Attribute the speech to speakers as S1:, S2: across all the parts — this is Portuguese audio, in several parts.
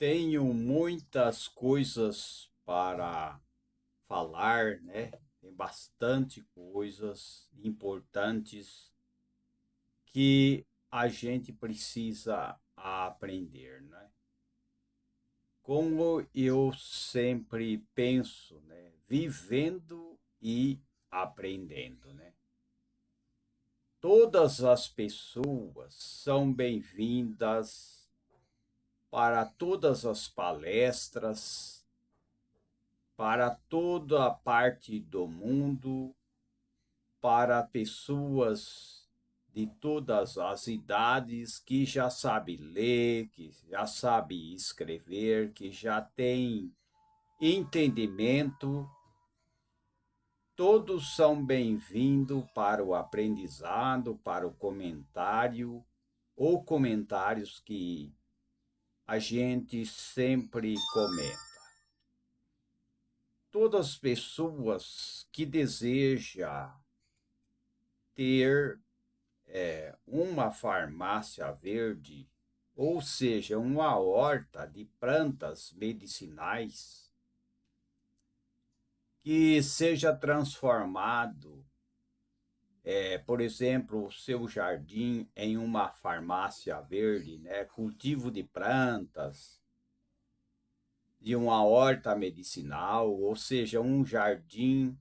S1: Tenho muitas coisas para falar, né? Tem bastante coisas importantes que a gente precisa aprender, né? Como eu sempre penso, né? Vivendo e aprendendo, né? Todas as pessoas são bem-vindas para todas as palestras, para toda a parte do mundo, para pessoas de todas as idades que já sabe ler, que já sabe escrever, que já tem entendimento. Todos são bem-vindos para o aprendizado, para o comentário ou comentários que a gente sempre comenta. Todas as pessoas que desejam ter uma farmácia verde, ou seja, uma horta de plantas medicinais, que seja transformado, por exemplo, o seu jardim em uma farmácia verde, né? Cultivo de plantas, de uma horta medicinal, ou seja, um jardim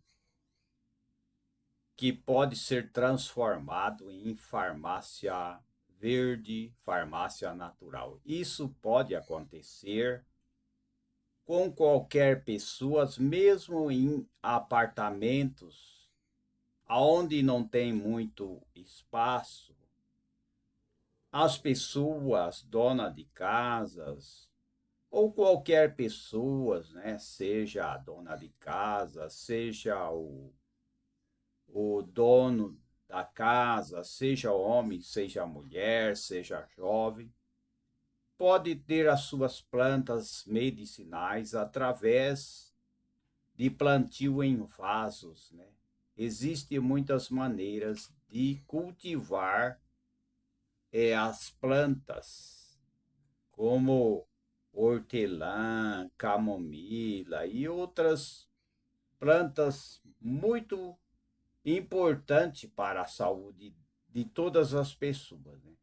S1: que pode ser transformado em farmácia verde, farmácia natural. Isso pode acontecer com qualquer pessoa, mesmo em apartamentos onde não tem muito espaço. As pessoas, dona de casas, ou qualquer pessoa, né, seja a dona de casa, seja o dono da casa, seja homem, seja mulher, seja jovem, pode ter as suas plantas medicinais através de plantio em vasos, né? Existem muitas maneiras de cultivar as plantas, como hortelã, camomila e outras plantas muito importantes para a saúde de todas as pessoas, né?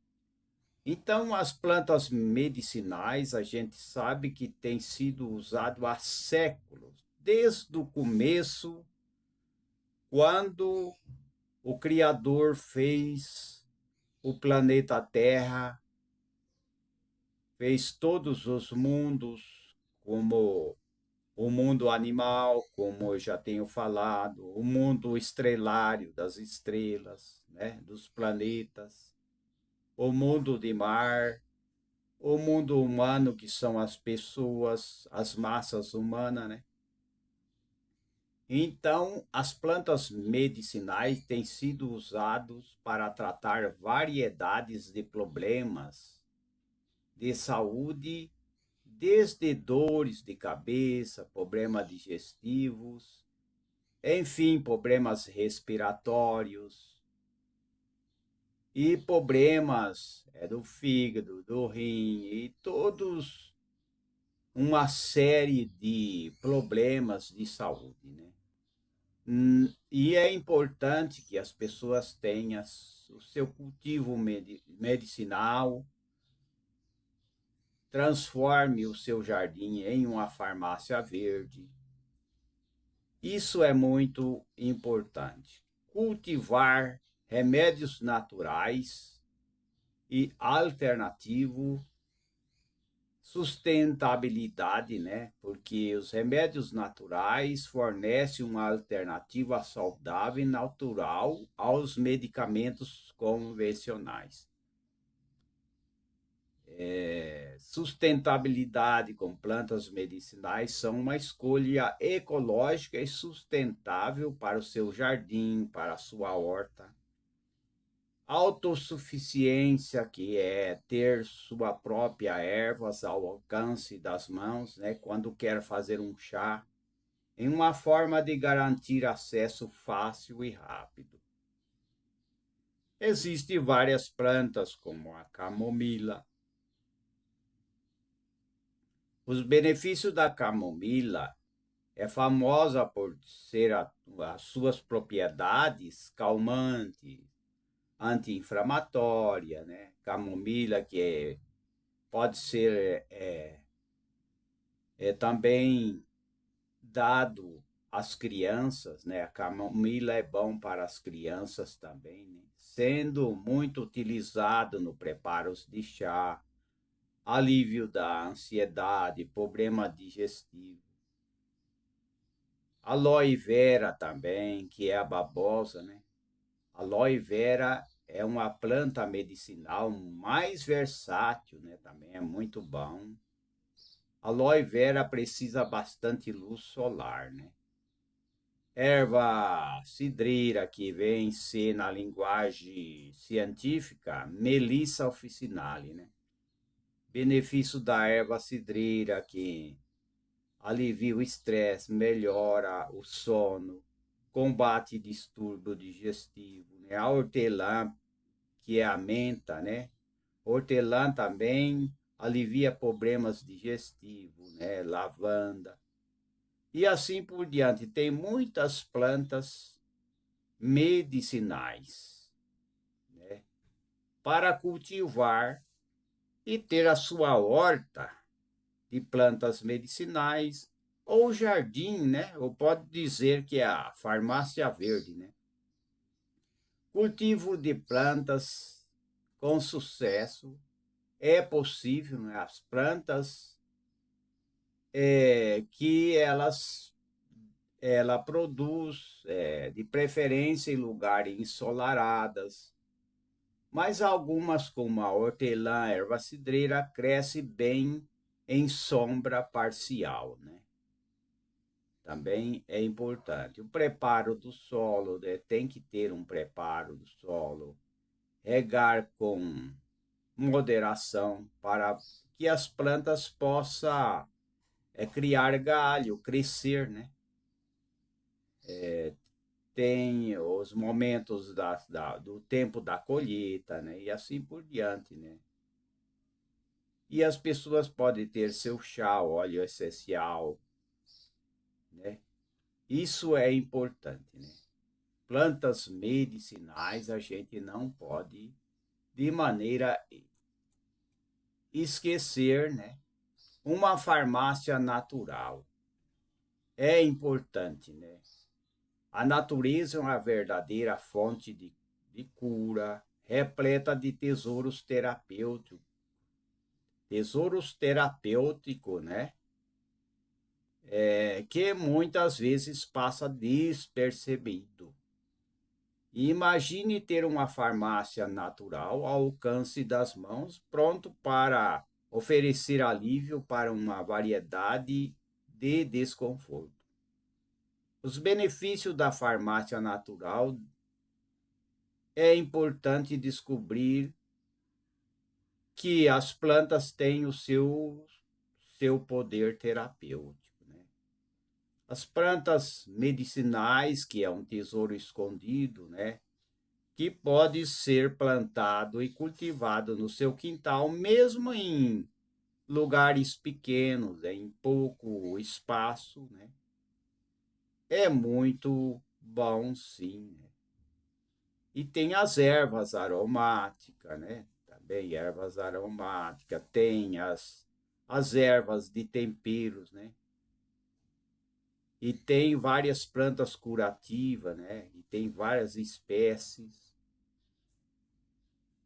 S1: Então, as plantas medicinais, a gente sabe que tem sido usado há séculos, desde o começo, quando o Criador fez o planeta Terra, fez todos os mundos, como o mundo animal, como eu já tenho falado, o mundo estrelário das estrelas, né, dos planetas, o mundo de mar, o mundo humano, que são as pessoas, as massas humanas, né? Então, as plantas medicinais têm sido usadas para tratar variedades de problemas de saúde, desde dores de cabeça, problemas digestivos, enfim, problemas respiratórios e problemas do fígado, do rim e todos uma série de problemas de saúde, né? E é importante que as pessoas tenham o seu cultivo medicinal, transforme o seu jardim em uma farmácia verde. Isso é muito importante. Cultivar remédios naturais e alternativo, sustentabilidade, né? Porque os remédios naturais fornecem uma alternativa saudável e natural aos medicamentos convencionais. Sustentabilidade com plantas medicinais são uma escolha ecológica e sustentável para o seu jardim, para a sua horta. Autossuficiência, que é ter sua própria ervas ao alcance das mãos, né, quando quer fazer um chá, em uma forma de garantir acesso fácil e rápido. Existem várias plantas, como a camomila, Os benefícios da camomila é famosa por ser as suas propriedades calmantes, anti-inflamatória, né? Camomila pode ser também dado às crianças, né? A camomila é bom para as crianças também, né? Sendo muito utilizado no preparos de chá, alívio da ansiedade, problema digestivo. Aloe vera também, que é a babosa, né? Aloe vera é uma planta medicinal mais versátil, né? Também é muito bom. Aloe vera precisa bastante luz solar, né? Erva cidreira, que vem ser na linguagem científica, Melissa officinale, né? Benefício da erva cidreira, que alivia o estresse, melhora o sono, combate distúrbio digestivo, né? A hortelã, que é a menta, né? Hortelã também alivia problemas digestivos, né? Lavanda. E assim por diante. Tem muitas plantas medicinais, né? Para cultivar e ter a sua horta de plantas medicinais ou jardim, né? Ou pode dizer que é a farmácia verde, né? Cultivo de plantas com sucesso é possível, né? As plantas que ela produz, de preferência em lugares ensolaradas, mas algumas, como a hortelã, a erva cidreira, cresce bem em sombra parcial, né? Também é importante. O preparo do solo, né? Tem que ter um preparo do solo, regar com moderação para que as plantas possam criar galho, crescer, né? Tem os momentos do tempo da colheita, né? E assim por diante, né? E as pessoas podem ter seu chá, óleo essencial, né? Isso é importante, né? Plantas medicinais a gente não pode, de maneira esquecer, né? Uma farmácia natural é importante, né? A natureza é uma verdadeira fonte de cura, repleta de tesouros terapêuticos, né? Que muitas vezes passa despercebido. E imagine ter uma farmácia natural ao alcance das mãos, pronto para oferecer alívio para uma variedade de desconforto. Os benefícios da farmácia natural é importante descobrir que as plantas têm o seu poder terapêutico, né? As plantas medicinais, que é um tesouro escondido, né? Que pode ser plantado e cultivado no seu quintal, mesmo em lugares pequenos, em pouco espaço, né? É muito bom, sim, né? E tem as ervas aromáticas, né? Também ervas aromáticas, tem as ervas de temperos, né? E tem várias plantas curativas, né? E tem várias espécies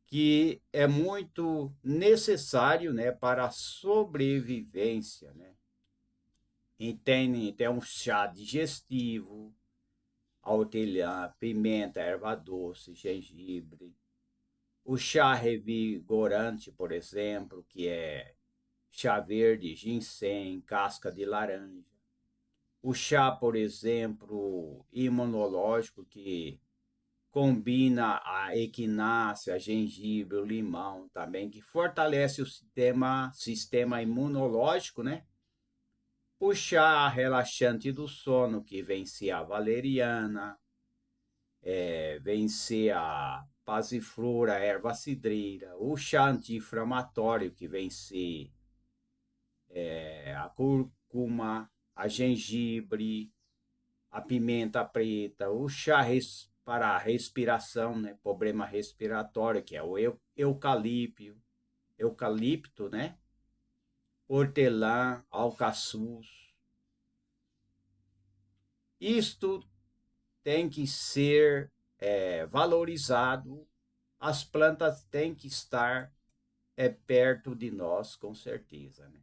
S1: que é muito necessário, né, para a sobrevivência, né? E tem um chá digestivo, a hortelã, pimenta, erva doce, gengibre. O chá revigorante, por exemplo, que é chá verde, ginseng, casca de laranja. O chá, por exemplo, imunológico, que combina a equinácea, gengibre, o limão também, que fortalece o sistema imunológico, né? O chá relaxante do sono, que vence a valeriana, vence a passiflora, a erva cidreira. O chá anti-inflamatório, que vence cúrcuma, a gengibre, a pimenta preta, o chá para respiração, né? Problema respiratório, que é o eucalipto, né? Hortelã, alcaçuz. Isto tem que ser valorizado, as plantas têm que estar perto de nós, com certeza. Né?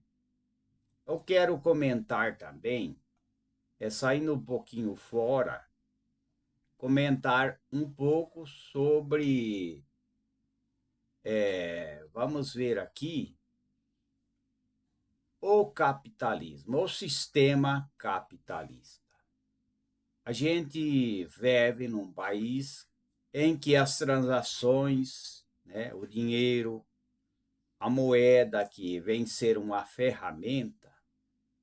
S1: Eu quero comentar também, saindo um pouquinho fora, comentar um pouco sobre, vamos ver aqui, o capitalismo, o sistema capitalista. A gente vive num país em que as transações, né, o dinheiro, a moeda que vem ser uma ferramenta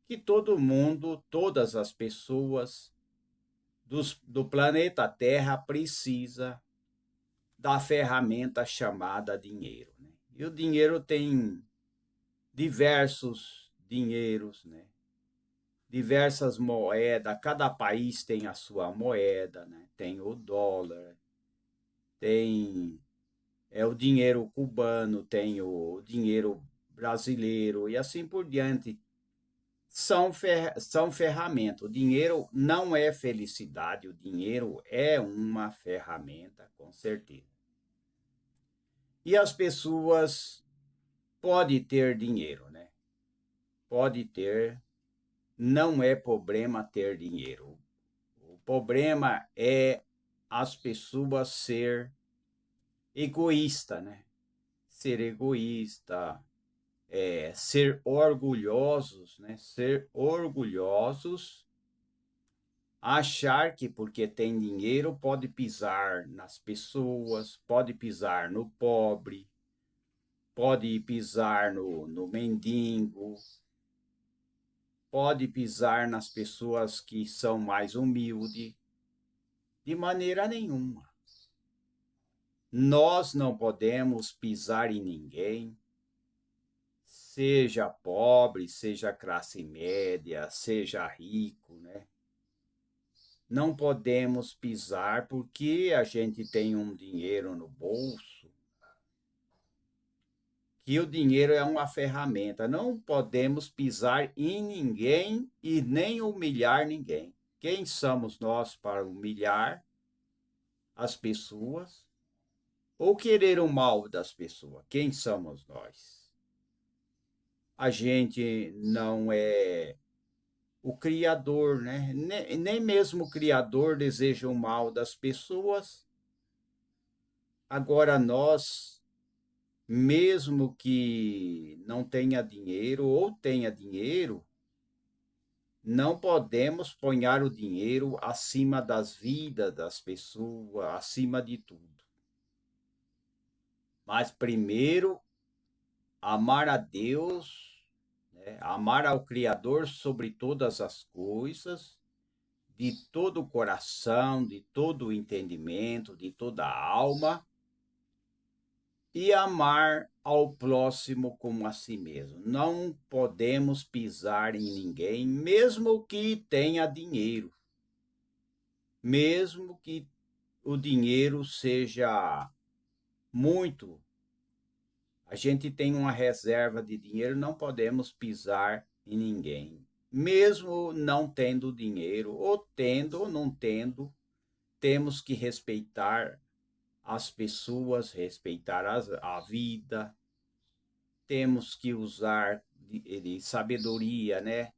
S1: que todo mundo, todas as pessoas do planeta Terra precisa da ferramenta chamada dinheiro. Né? E o dinheiro tem diversos dinheiros, né? Diversas moedas, cada país tem a sua moeda, né? Tem o dólar, tem o dinheiro cubano, tem o dinheiro brasileiro e assim por diante. São ferramentas. O dinheiro não é felicidade, o dinheiro é uma ferramenta, com certeza. E as pessoas podem ter dinheiro, né? Pode ter, não é problema ter dinheiro. O problema é as pessoas ser egoísta, né? Ser egoísta, ser orgulhosos, né? Ser orgulhosos, achar que porque tem dinheiro pode pisar nas pessoas, pode pisar no pobre, pode pisar no mendigo, pode pisar nas pessoas que são mais humildes, de maneira nenhuma. Nós não podemos pisar em ninguém, seja pobre, seja classe média, seja rico, né? Não podemos pisar porque a gente tem um dinheiro no bolso, que o dinheiro é uma ferramenta. Não podemos pisar em ninguém e nem humilhar ninguém. Quem somos nós para humilhar as pessoas ou querer o mal das pessoas? Quem somos nós? A gente não é o Criador, né? Nem mesmo o Criador deseja o mal das pessoas. Agora nós, mesmo que não tenha dinheiro ou tenha dinheiro, não podemos pôr o dinheiro acima das vidas das pessoas, acima de tudo. Mas primeiro, amar a Deus, né? Amar ao Criador sobre todas as coisas, de todo o coração, de todo o entendimento, de toda a alma, e amar ao próximo como a si mesmo. Não podemos pisar em ninguém, mesmo que tenha dinheiro, mesmo que o dinheiro seja muito. A gente tem uma reserva de dinheiro, não podemos pisar em ninguém. Mesmo não tendo dinheiro, ou tendo ou não tendo, temos que respeitar as pessoas, respeitar a vida, temos que usar de sabedoria, né?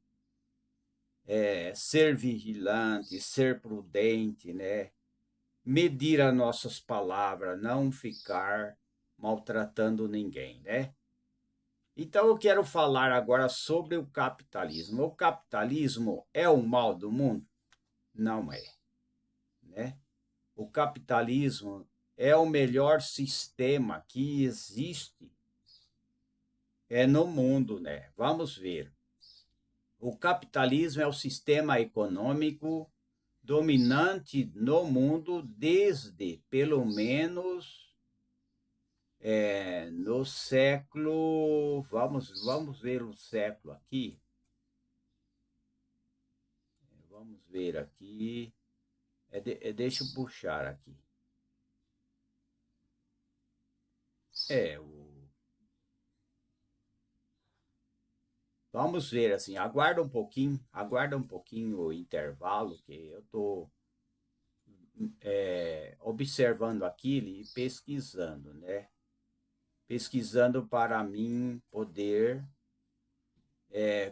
S1: Ser vigilante, ser prudente, né? Medir as nossas palavras, não ficar maltratando ninguém, né? Então eu quero falar agora sobre o capitalismo. O capitalismo é o mal do mundo? Não é, né? O capitalismo é o melhor sistema que existe no mundo, né? Vamos ver. O capitalismo é o sistema econômico dominante no mundo desde, pelo menos, no século. Vamos ver o século aqui. vamos ver aqui. Deixa eu puxar aqui. É, vamos ver assim, aguarda um pouquinho o intervalo, que eu estou observando aquilo e pesquisando, né? Pesquisando para mim poder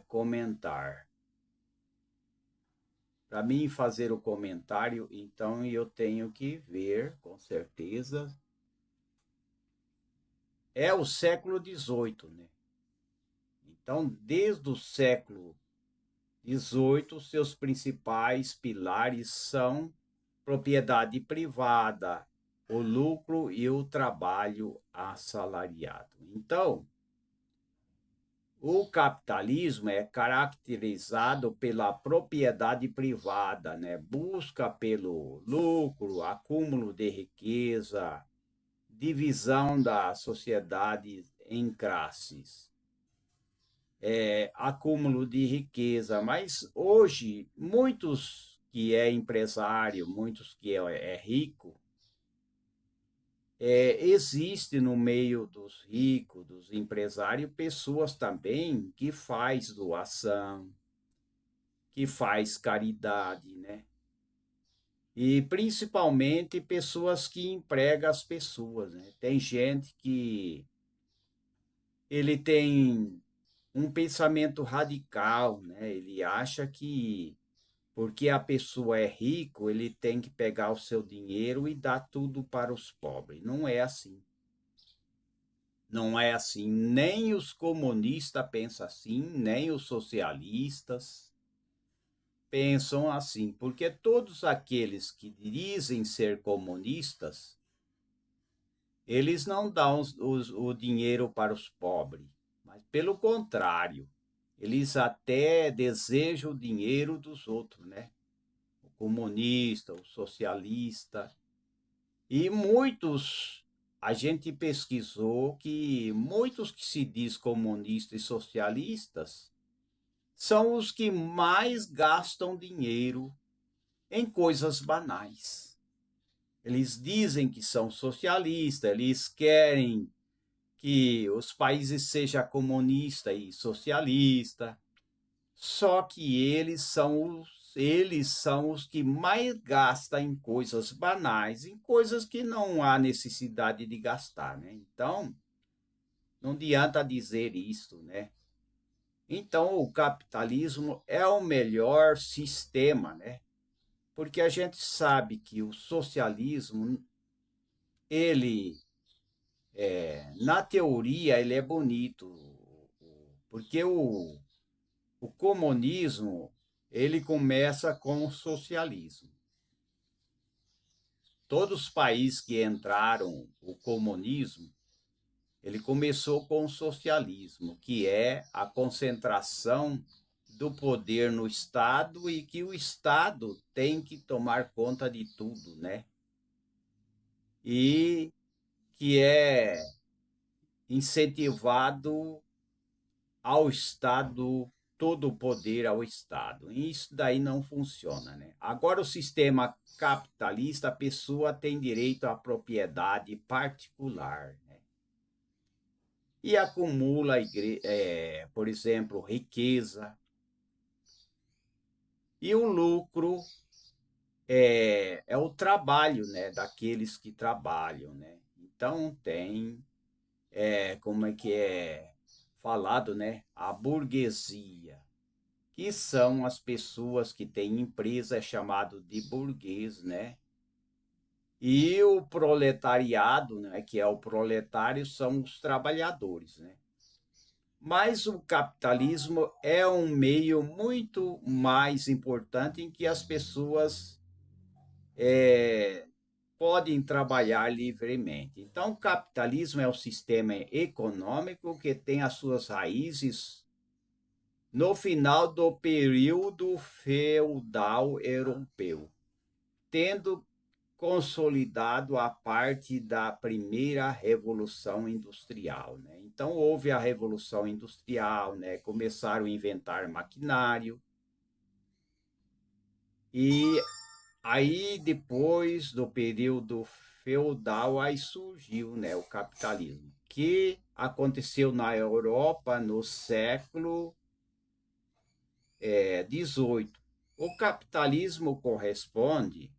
S1: comentar. Para mim fazer o comentário, então eu tenho que ver, com certeza. É o século XVIII, né? Então, desde o século XVIII, seus principais pilares são propriedade privada, o lucro e o trabalho assalariado. Então, o capitalismo é caracterizado pela propriedade privada, né? Busca pelo lucro, acúmulo de riqueza, divisão da sociedade em classes, acúmulo de riqueza. Mas hoje, muitos que é empresário, muitos que é rico, existe no meio dos ricos, dos empresários, pessoas também que faz doação, que faz caridade, né? E principalmente pessoas que empregam as pessoas, né? Tem gente que ele tem um pensamento radical, né? Ele acha que porque a pessoa é rico, ele tem que pegar o seu dinheiro e dar tudo para os pobres. Não é assim. Não é assim. Nem os comunistas pensam assim, nem os socialistas pensam assim, porque todos aqueles que dizem ser comunistas, eles não dão o dinheiro para os pobres, mas pelo contrário, eles até desejam o dinheiro dos outros, né? O comunista, o socialista. E muitos, a gente pesquisou que muitos que se diz comunistas e socialistas são os que mais gastam dinheiro em coisas banais. Eles dizem que são socialistas, eles querem que os países sejam comunista e socialista, só que eles são os que mais gastam em coisas banais, em coisas que não há necessidade de gastar, né? Então, não adianta dizer isso, né? Então, o capitalismo é o melhor sistema, né? Porque a gente sabe que o socialismo, ele, na teoria, ele é bonito, porque o comunismo, ele começa com o socialismo. Todos os países que entraram o comunismo, ele começou com o socialismo, que é a concentração do poder no Estado e que o Estado tem que tomar conta de tudo, né? E que é incentivado ao Estado, todo o poder ao Estado. E isso daí não funciona, né? Agora, o sistema capitalista, a pessoa tem direito à propriedade particular, né? E acumula, por exemplo, riqueza. E o lucro é o trabalho, né, daqueles que trabalham, né? Então tem, como é que é falado, né? A burguesia, que são as pessoas que têm empresa, é chamado de burguês, né? E o proletariado, né, que é o proletário, são os trabalhadores, né? Mas o capitalismo é um meio muito mais importante em que as pessoas podem trabalhar livremente. Então, o capitalismo é um sistema econômico que tem as suas raízes no final do período feudal europeu, tendo consolidado a parte da primeira revolução industrial, né? Então houve a revolução industrial, né? Começaram a inventar maquinário E aí, depois do período feudal, aí surgiu, né, o capitalismo, que aconteceu na Europa no século XVIII. O capitalismo corresponde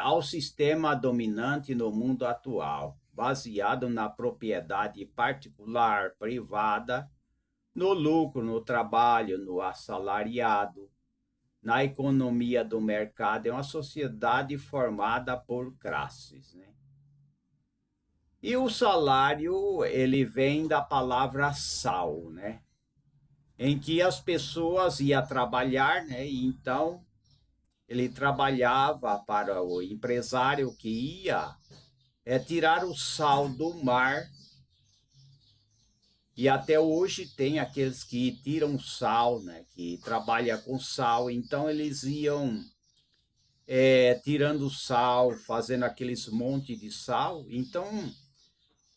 S1: ao sistema dominante no mundo atual, baseado na propriedade particular, privada, no lucro, no trabalho, no assalariado, na economia do mercado. É uma sociedade formada por classes, né? E o salário, ele vem da palavra sal, né? Em que as pessoas iam trabalhar, né? E então ele trabalhava para o empresário que ia tirar o sal do mar. E até hoje tem aqueles que tiram sal, né? Que trabalham com sal. Então eles iam tirando sal, fazendo aqueles monte de sal. Então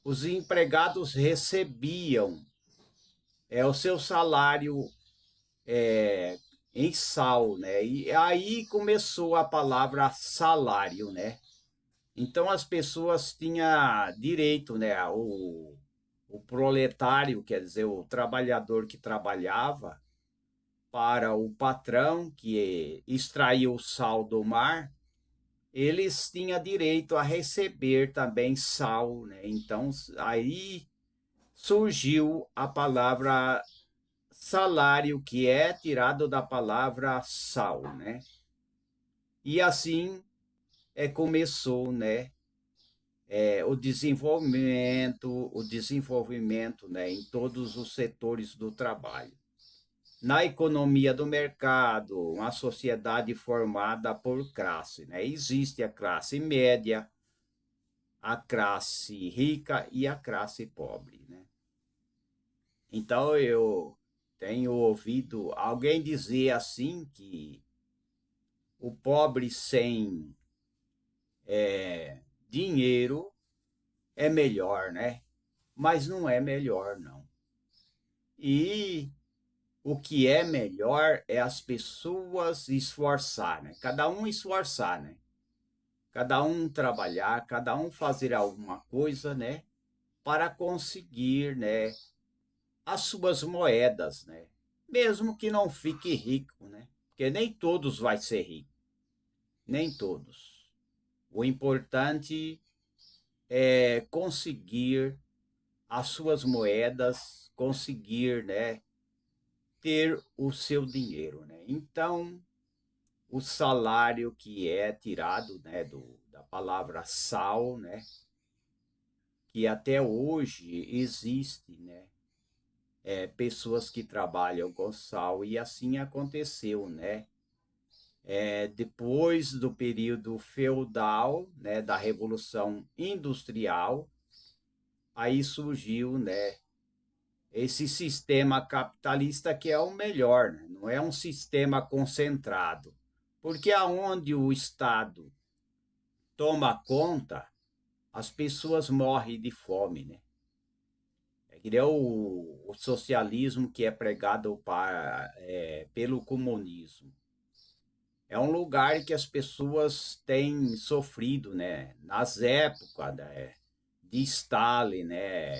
S1: os empregados recebiam o seu salário em sal, né? E aí começou a palavra salário, né? Então as pessoas tinham direito, né? O proletário, quer dizer, o trabalhador que trabalhava para o patrão que extraiu o sal do mar, eles tinham direito a receber também sal, né? Então aí surgiu a palavra salário, que é tirado da palavra sal, né? E assim começou, né? O desenvolvimento, né, em todos os setores do trabalho. Na economia do mercado, uma sociedade formada por classe, né? Existe a classe média, a classe rica e a classe pobre, né? Então eu tenho ouvido alguém dizer assim que o pobre sem dinheiro é melhor, né? Mas não é melhor, não. E o que é melhor é as pessoas esforçar, né? Cada um esforçar, né? Cada um trabalhar, cada um fazer alguma coisa, né? Para conseguir, né? As suas moedas, né? Mesmo que não fique rico, né? Porque nem todos vai ser rico, nem todos. O importante é conseguir as suas moedas, conseguir, né? Ter o seu dinheiro, né? Então, o salário que é tirado, né, da palavra sal, né, que até hoje existe, né, pessoas que trabalham com sal e assim aconteceu, né, depois do período feudal, né, da Revolução Industrial, aí surgiu, né, esse sistema capitalista que é o melhor, né? Não é um sistema concentrado, porque aonde o Estado toma conta, as pessoas morrem de fome, né? É que nem o socialismo que é pregado pelo comunismo. É um lugar que as pessoas têm sofrido, né? Nas épocas, né, de Stalin, né?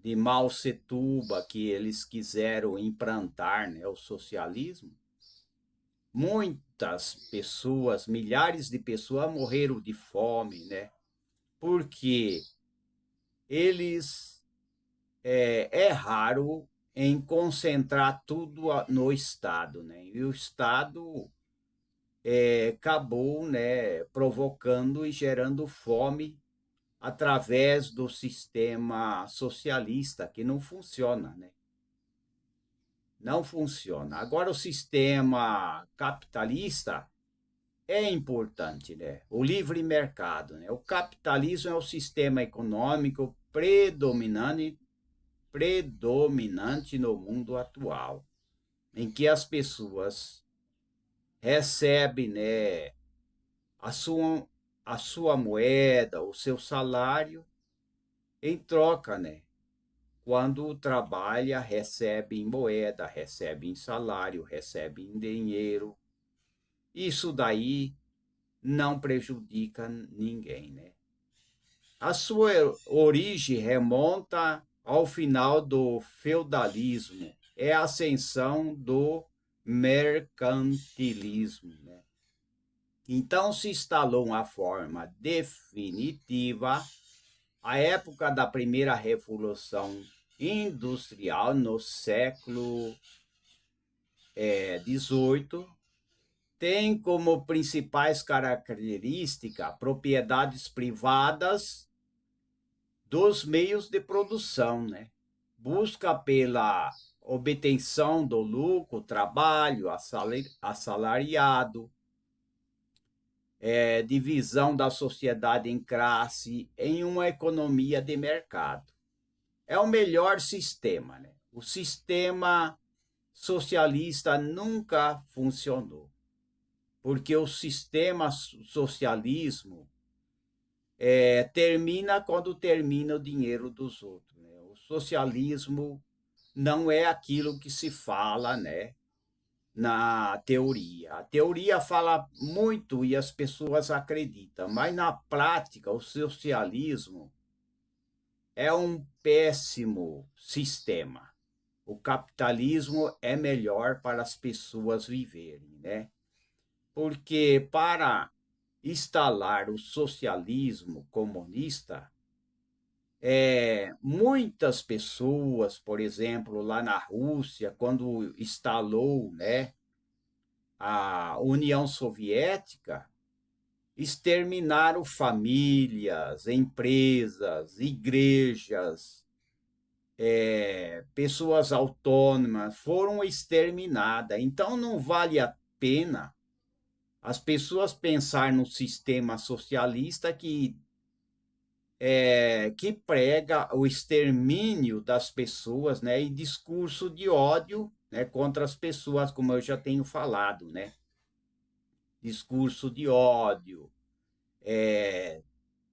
S1: De Mao Tse-tung, que eles quiseram implantar, né, o socialismo. Muitas pessoas, milhares de pessoas morreram de fome, né? Porque eles erraram em concentrar tudo no Estado, né? E o Estado acabou, né, provocando e gerando fome através do sistema socialista que não funciona, né? Não funciona. Agora o sistema capitalista é importante, né? O livre mercado, né? O capitalismo é o sistema econômico predominante no mundo atual, em que as pessoas recebem, né, a sua, a sua moeda, o seu salário em troca, né? Quando trabalha, recebe em moeda, recebe em salário, recebe em dinheiro. isso daí não prejudica ninguém, né? A sua origem remonta ao final do feudalismo, é a ascensão do mercantilismo, né? Então se instalou uma forma definitiva a época da primeira revolução industrial no século XVIII tem como principais características propriedades privadas dos meios de produção, né? Busca pela obtenção do lucro, trabalho assalariado, divisão da sociedade em classe, em uma economia de mercado. É o melhor sistema, né? O sistema socialista nunca funcionou, porque o sistema socialismo termina quando termina o dinheiro dos outros, né? O socialismo não é aquilo que se fala, né, na teoria. A teoria fala muito e as pessoas acreditam, mas na prática o socialismo é um péssimo sistema. O capitalismo é melhor para as pessoas viverem, né? Porque para instalar o socialismo comunista, muitas pessoas, por exemplo, lá na Rússia, quando instalou, né, a União Soviética, exterminaram famílias, empresas, igrejas, pessoas autônomas, foram exterminadas. Então não vale a pena as pessoas pensar no sistema socialista que prega o extermínio das pessoas, né, e discurso de ódio, né, contra as pessoas, como eu já tenho falado, né, discurso de ódio,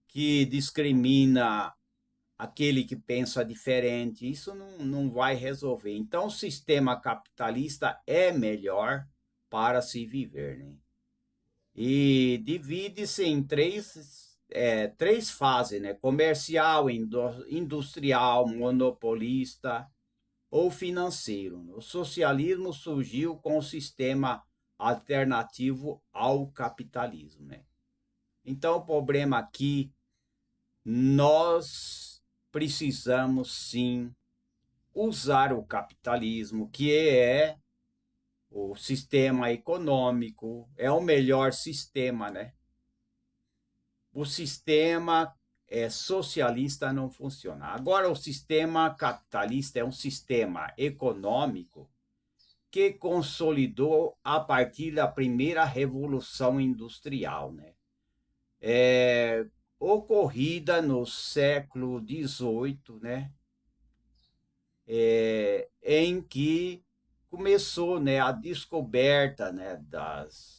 S1: que discrimina aquele que pensa diferente, isso não vai resolver. Então, o sistema capitalista é melhor para se viver, né? E divide-se em três fases, né? Comercial, industrial, monopolista ou financeiro. O socialismo surgiu com o sistema alternativo ao capitalismo, né? Então, o problema aqui, nós precisamos sim usar o capitalismo, que é o sistema econômico, é o melhor sistema, né? O sistema socialista não funciona. Agora, o sistema capitalista é um sistema econômico que consolidou a partir da primeira revolução industrial, né? Ocorrida no século XVIII, né? Em que começou, né, a descoberta, né, das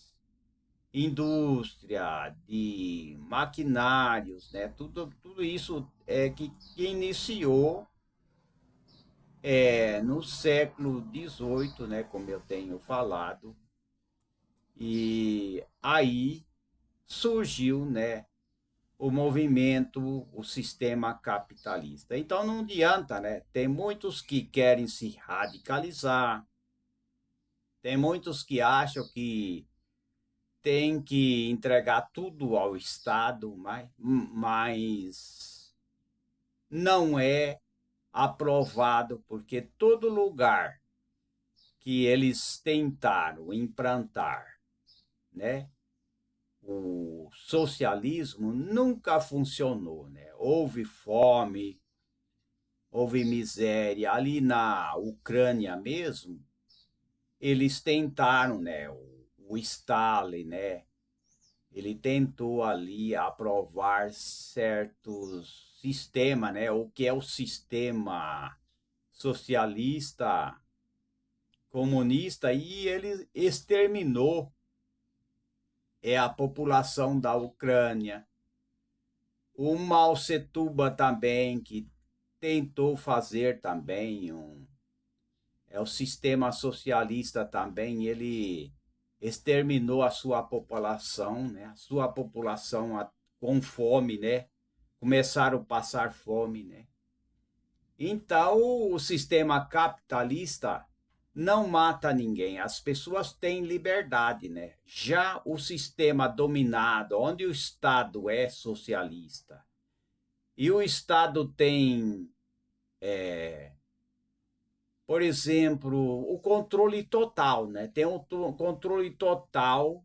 S1: indústria, de maquinários, né? Tudo isso que iniciou no século XVIII, né? Como eu tenho falado, e aí surgiu, né? O movimento, o sistema capitalista. Então não adianta, né? Tem muitos que querem se radicalizar, tem muitos que acham que tem que entregar tudo ao Estado, mas não é aprovado, porque todo lugar que eles tentaram implantar, né, o socialismo nunca funcionou, né? Houve fome, houve miséria. Ali na Ucrânia mesmo, eles tentaram, né, o Stalin, né, ele tentou ali aprovar certos sistemas, né? O que é o sistema socialista, comunista, e ele exterminou a população da Ucrânia. O Mao Tse-tung também, que tentou fazer também o sistema socialista também, ele exterminou a sua população, né? A sua população com fome, né? Começaram a passar fome, né? Então, o sistema capitalista não mata ninguém, as pessoas têm liberdade, né? Já o sistema dominado, onde o Estado é socialista e o Estado tem, por exemplo, o controle total, né? Tem o controle total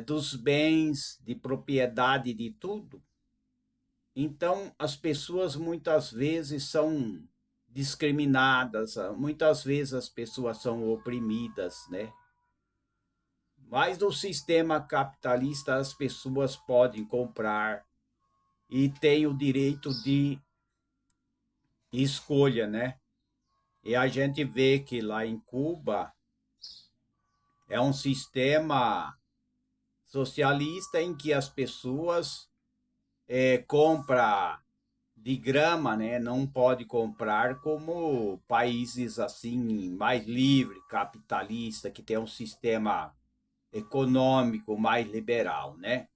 S1: dos bens, de propriedade de tudo. Então, as pessoas muitas vezes são discriminadas, muitas vezes as pessoas são oprimidas, né? Mas no sistema capitalista as pessoas podem comprar e têm o direito de escolha, né? E a gente vê que lá em Cuba é um sistema socialista em que as pessoas compram de grama, né? Não pode comprar como países assim mais livre, capitalista, que tem um sistema econômico mais liberal, né?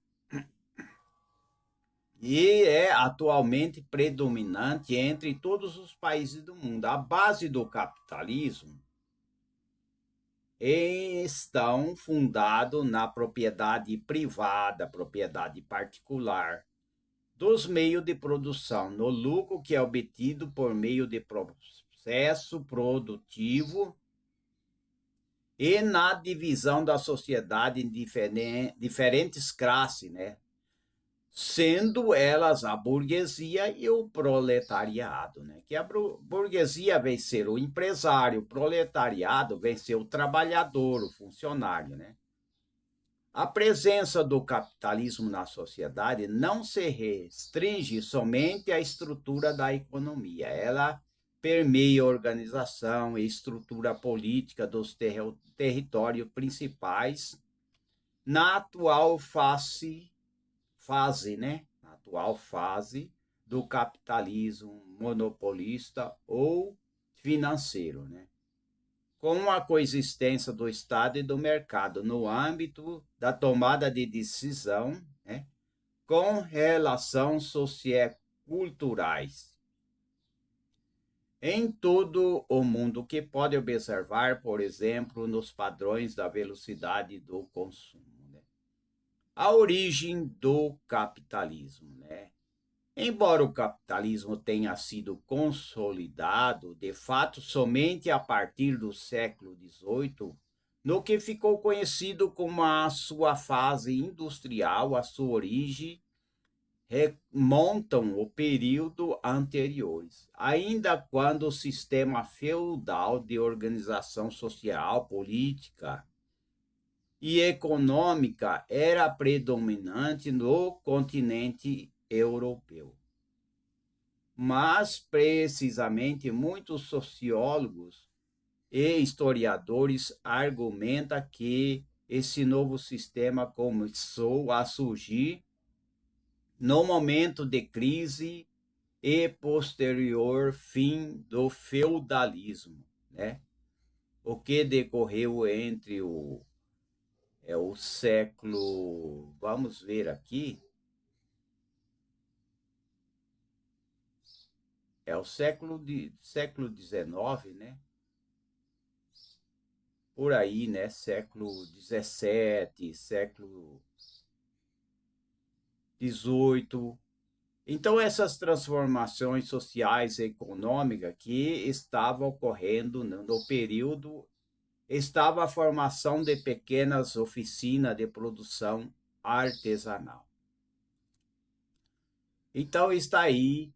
S1: E é atualmente predominante entre todos os países do mundo. A base do capitalismo estão fundado na propriedade privada, propriedade particular, dos meios de produção, no lucro que é obtido por meio de processo produtivo e na divisão da sociedade em diferentes classes, né? Sendo elas a burguesia e o proletariado, né? Que a burguesia vem ser o empresário, o proletariado vem ser o trabalhador, o funcionário, né? A presença do capitalismo na sociedade não se restringe somente à estrutura da economia, ela permeia a organização e estrutura política dos territórios principais na atual fase, né? Na atual fase do capitalismo monopolista ou financeiro, né? Com a coexistência do Estado e do mercado no âmbito da tomada de decisão, né, com relações socioculturais em todo o mundo, que pode observar, por exemplo, nos padrões da velocidade do consumo. Né? A origem do capitalismo, né? Embora o capitalismo tenha sido consolidado, de fato, somente a partir do século XVIII, no que ficou conhecido como a sua fase industrial, a sua origem, remontam o período anteriores, ainda quando o sistema feudal de organização social, política e econômica era predominante no continente europeu. Mas, precisamente, muitos sociólogos e historiadores argumentam que esse novo sistema começou a surgir no momento de crise e posterior fim do feudalismo, né? O que decorreu entre o século, vamos ver aqui, é o século XIX, né? Por aí, né? Século XVII, século XVIII. Então, essas transformações sociais e econômicas que estavam ocorrendo no período, estava a formação de pequenas oficinas de produção artesanal. Então, está aí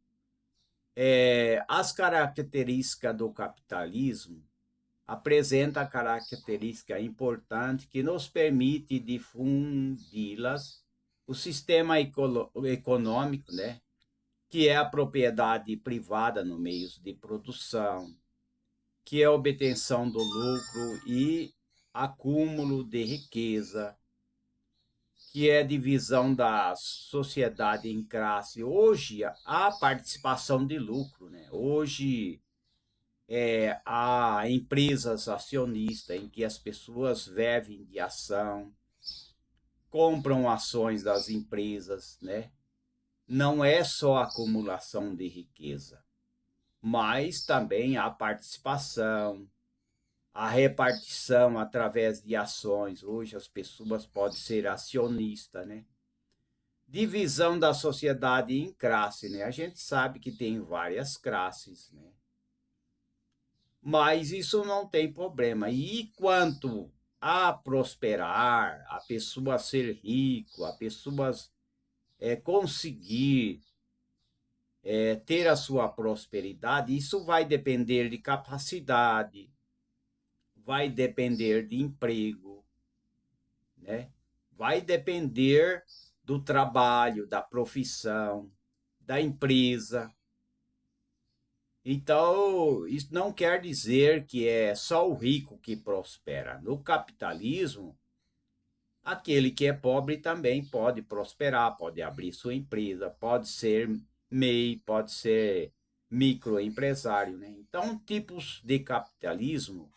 S1: as características do capitalismo, apresenta característica importante que nos permite difundi-las, o sistema econômico, né, que é a propriedade privada no meios de produção, que é a obtenção do lucro e acúmulo de riqueza, que é a divisão da sociedade em classe. Hoje, a participação de lucro, né? Hoje, há empresas acionistas em que as pessoas vivem de ação, compram ações das empresas, né? Não é só acumulação de riqueza, mas também a participação, a repartição através de ações. Hoje as pessoas podem ser acionistas, né? Divisão da sociedade em classe, né? A gente sabe que tem várias classes, né? Mas isso não tem problema. E quanto a prosperar, a pessoa ser rico, a pessoa conseguir ter a sua prosperidade, isso vai depender de capacidade, vai depender de emprego, né? Vai depender do trabalho, da profissão, da empresa. Então, isso não quer dizer que é só o rico que prospera. No capitalismo, aquele que é pobre também pode prosperar, pode abrir sua empresa, pode ser MEI, pode ser microempresário, né? Então, tipos de capitalismo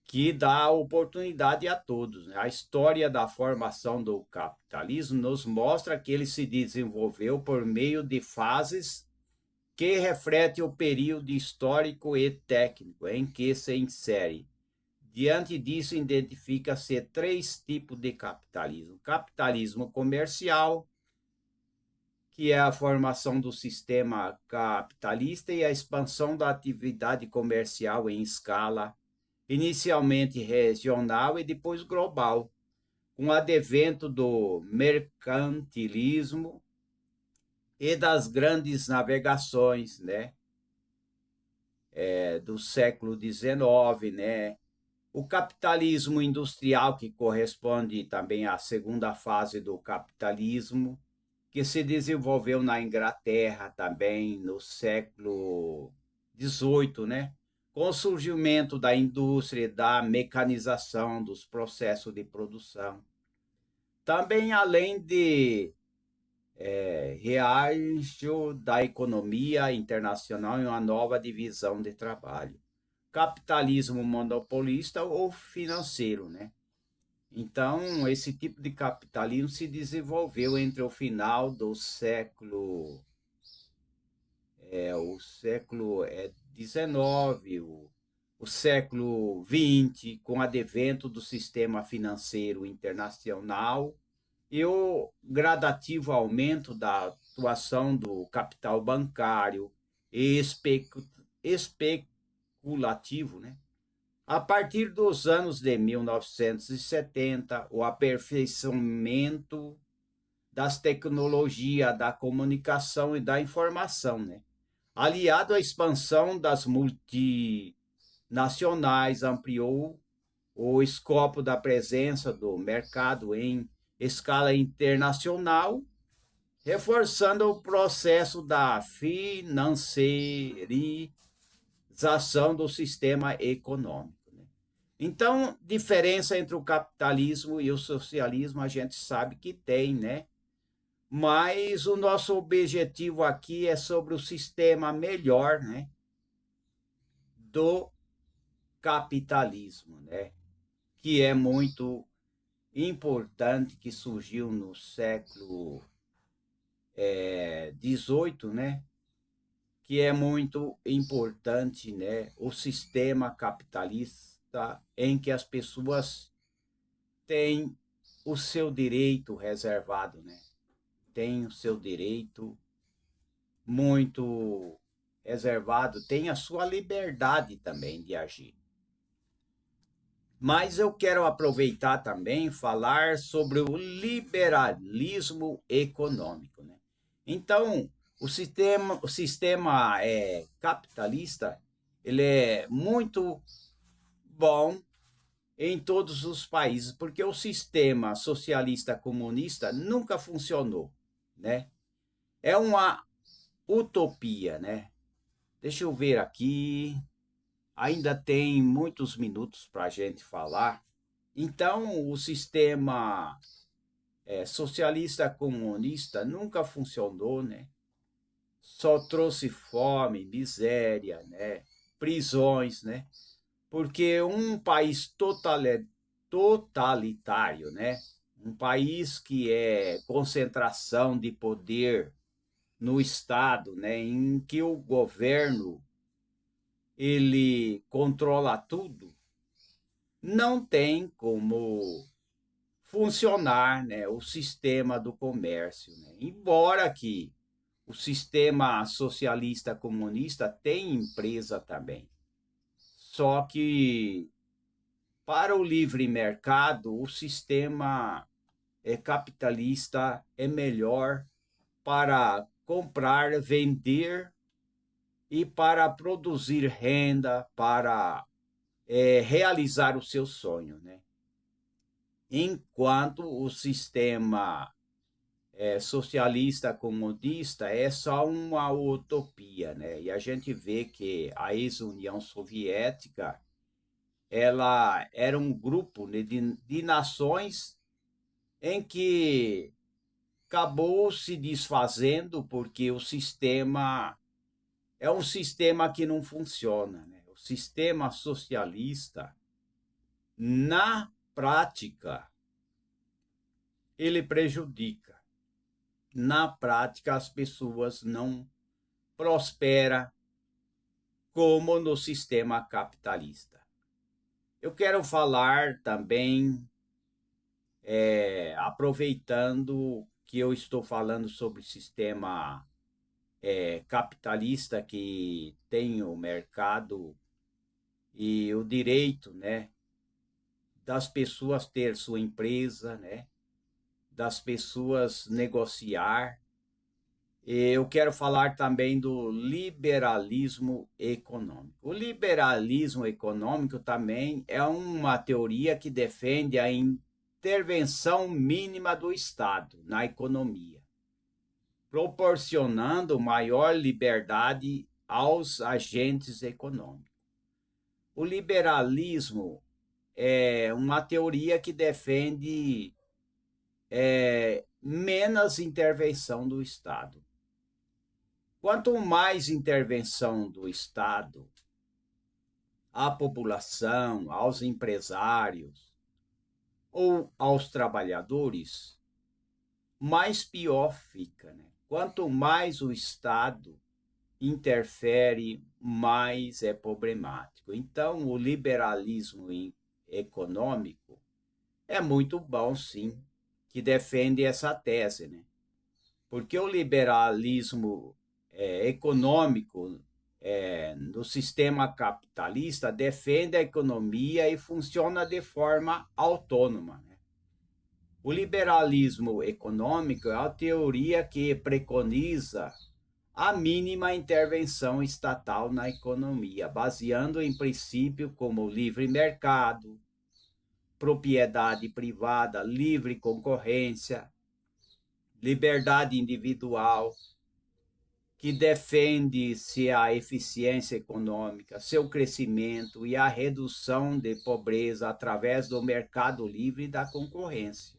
S1: que dá oportunidade a todos, né? A história da formação do capitalismo nos mostra que ele se desenvolveu por meio de fases que refletem o período histórico e técnico em que se insere. Diante disso, identifica-se três tipos de capitalismo: capitalismo comercial, que é a formação do sistema capitalista e a expansão da atividade comercial em escala, inicialmente regional e depois global, com o advento do mercantilismo e das grandes navegações, né, do século XIX, né, o capitalismo industrial, que corresponde também à segunda fase do capitalismo, que se desenvolveu na Inglaterra também no século XVIII, né? Com o surgimento da indústria, da mecanização dos processos de produção. Também, além de reajo da economia internacional em uma nova divisão de trabalho. Capitalismo monopolista ou financeiro, né? Então, esse tipo de capitalismo se desenvolveu entre o final do século XIX, o século XX, com o advento do sistema financeiro internacional e o gradativo aumento da atuação do capital bancário e especulativo, né? A partir dos anos de 1970, o aperfeiçoamento das tecnologias da comunicação e da informação, né? Aliado à expansão das multinacionais, ampliou o escopo da presença do mercado em escala internacional, reforçando o processo da financiarização do sistema econômico. Então, diferença entre o capitalismo e o socialismo a gente sabe que tem, né? Mas o nosso objetivo aqui é sobre o sistema melhor, né, do capitalismo, né, que é muito importante, que surgiu no século XVIII, né, que é muito importante, né, o sistema capitalista em que as pessoas têm o seu direito reservado, né, têm o seu direito muito reservado, tem a sua liberdade também de agir. Mas eu quero aproveitar também falar sobre o liberalismo econômico, né? Então, o sistema capitalista, ele é muito bom em todos os países, porque o sistema socialista comunista nunca funcionou, né? É uma utopia, né? Deixa eu ver aqui. Ainda tem muitos minutos para a gente falar. Então, o sistema socialista comunista nunca funcionou, né? Só trouxe fome, miséria, né? prisões, né? Porque um país totalitário, né? Um país que é concentração de poder no Estado, né? Em que o governo ele controla tudo, não tem como funcionar, né, o sistema do comércio, né? Embora que o sistema socialista comunista tem empresa também. Só que para o livre mercado, o sistema capitalista é melhor para comprar, vender e para produzir renda, para realizar o seu sonho, né? Enquanto o sistema socialista comunista é só uma utopia, né? E a gente vê que a ex-União Soviética ela era um grupo, né, de nações em que acabou se desfazendo porque o sistema é um sistema que não funciona, né? O sistema socialista, na prática, ele prejudica. Na prática, as pessoas não prosperam como no sistema capitalista. Eu quero falar também, aproveitando que eu estou falando sobre o sistema capitalista que tem o mercado e o direito, né, das pessoas ter sua empresa, né, das pessoas negociar. Eu quero falar também do liberalismo econômico. O liberalismo econômico também é uma teoria que defende a intervenção mínima do Estado na economia, proporcionando maior liberdade aos agentes econômicos. O liberalismo é uma teoria que defende menos intervenção do Estado. Quanto mais intervenção do Estado à população, aos empresários ou aos trabalhadores, mais pior fica, né? Quanto mais o Estado interfere, mais é problemático. Então, o liberalismo econômico é muito bom, sim, que defende essa tese, né? Porque o liberalismo econômico no sistema capitalista defende a economia e funciona de forma autônoma, né? O liberalismo econômico é a teoria que preconiza a mínima intervenção estatal na economia, baseando em princípios como livre mercado, propriedade privada, livre concorrência, liberdade individual, que defende-se a eficiência econômica, seu crescimento e a redução de pobreza através do mercado livre e da concorrência.